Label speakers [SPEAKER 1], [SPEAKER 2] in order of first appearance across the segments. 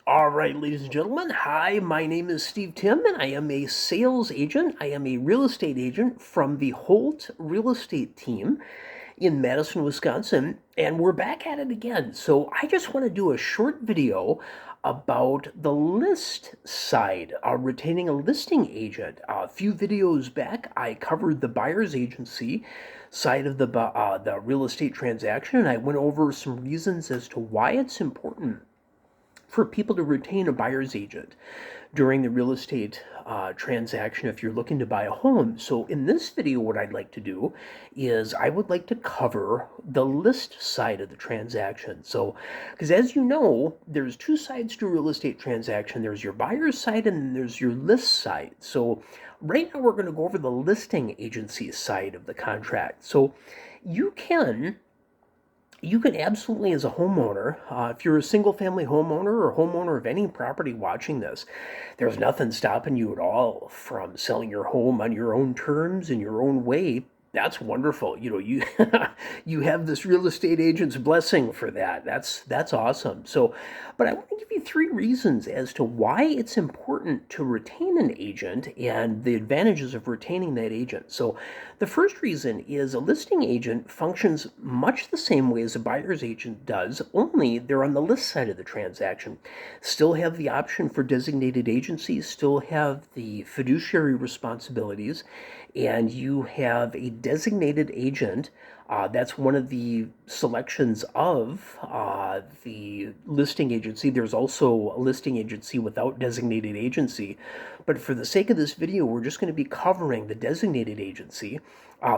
[SPEAKER 1] All right, ladies and gentlemen. Hi, my name is Steve Tim, and I am a sales agent. I am a real estate agent from the Holt Real Estate Team in Madison, Wisconsin, and we're back at it again. So I just want to do a short video about the list side, retaining a listing agent. A few videos back, I covered the buyer's agency side of the real estate transaction, and I went over some reasons as to why it's important for people to retain a buyer's agent during the real estate transaction if you're looking to buy a home. So in this video, what I'd like to do is I would like to cover the list side of the transaction. So, because as you know, there's two sides to a real estate transaction. There's your buyer's side and then there's your list side. So right now we're going to go over the listing agency side of the contract. So you can you can absolutely, as a homeowner, if you're a single family homeowner or homeowner of any property watching this, there's nothing stopping you at all from selling your home on your own terms in your own way. That's wonderful. You you have this real estate agent's blessing for that. That's awesome. So, but I want to give you three reasons as to why it's important to retain an agent and the advantages of retaining that agent. So, the first reason is a listing agent functions much the same way as a buyer's agent does, only they're on the list side of the transaction. Still have the option for designated agencies, still have the fiduciary responsibilities, and you have a designated agent. That's one of the selections of the listing agency. There's also a listing agency without designated agency. But for the sake of this video, we're just going to be covering the designated agency.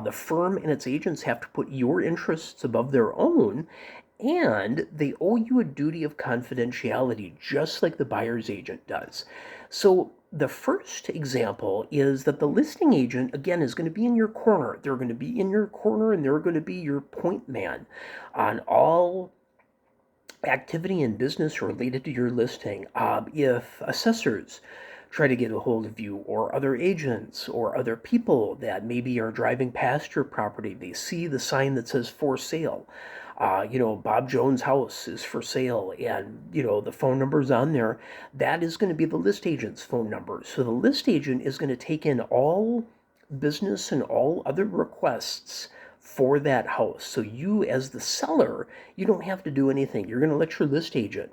[SPEAKER 1] The firm and its agents have to put your interests above their own, and they owe you a duty of confidentiality, just like the buyer's agent does. So the first example is that the listing agent, again, is going to be in your corner. They're going to be in your corner and they're going to be your point man on all activity and business related to your listing. If assessors try to get a hold of you, or other agents, or other people that maybe are driving past your property, they see the sign that says for sale. Bob Jones' house is for sale, and the phone number's on there. That is going to be the list agent's phone number. So the list agent is going to take in all business and all other requests for that house. So you, as the seller, you don't have to do anything. You're going to let your list agent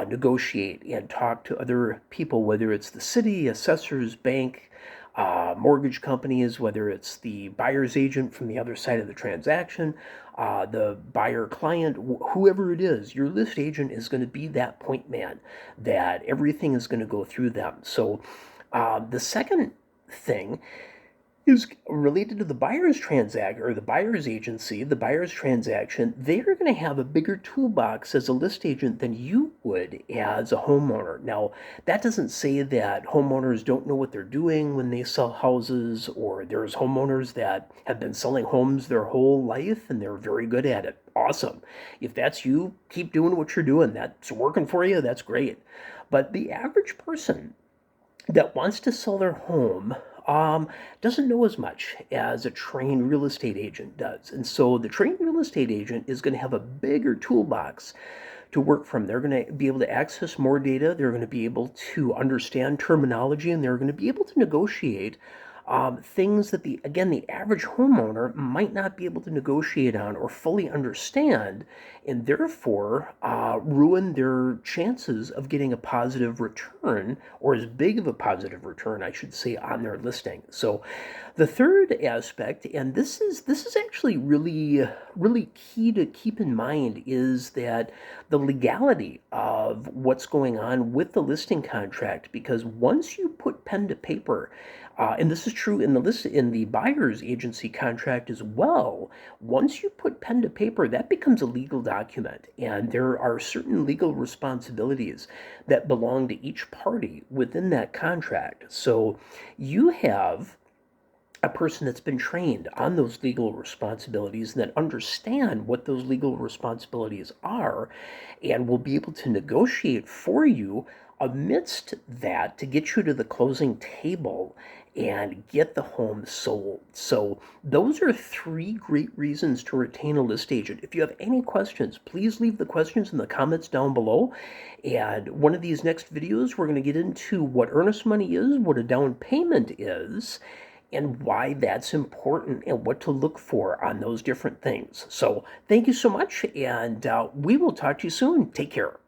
[SPEAKER 1] negotiate and talk to other people, whether it's the city, assessors, bank, mortgage companies, whether it's the buyer's agent from the other side of the transaction, the buyer client, whoever it is, your list agent is going to be that point man, that everything is going to go through them. So the second thing is related to the buyer's transact or the buyer's agency, the buyer's transaction. They're going to have a bigger toolbox as a list agent than you would as a homeowner. Now, that doesn't say that homeowners don't know what they're doing when they sell houses, or there's homeowners that have been selling homes their whole life and they're very good at it. Awesome. If that's you, keep doing what you're doing. That's working for you. That's great. But the average person that wants to sell their home doesn't know as much as a trained real estate agent does. And so the trained real estate agent is going to have a bigger toolbox to work from. They're going to be able to access more data. They're going to be able to understand terminology, and they're going to be able to negotiate things that the average homeowner might not be able to negotiate on or fully understand, and therefore ruin their chances of getting a positive return, or as big of a positive return, I should say, on their listing. So the third aspect, and this is actually really key to keep in mind, is that the legality of what's going on with the listing contract. Because once you put pen to paper, and this is true in the buyer's agency contract as well. Once you put pen to paper, that becomes a legal document, and there are certain legal responsibilities that belong to each party within that contract. So you have a person that's been trained on those legal responsibilities and that understand what those legal responsibilities are, and will be able to negotiate for you amidst that to get you to the closing table and get the home sold. So those are three great reasons to retain a list agent. If you have any questions, please leave the questions in the comments down below. And one of these next videos, we're going to get into what earnest money is, what a down payment is, and why that's important and what to look for on those different things. So thank you so much, and we will talk to you soon. Take care.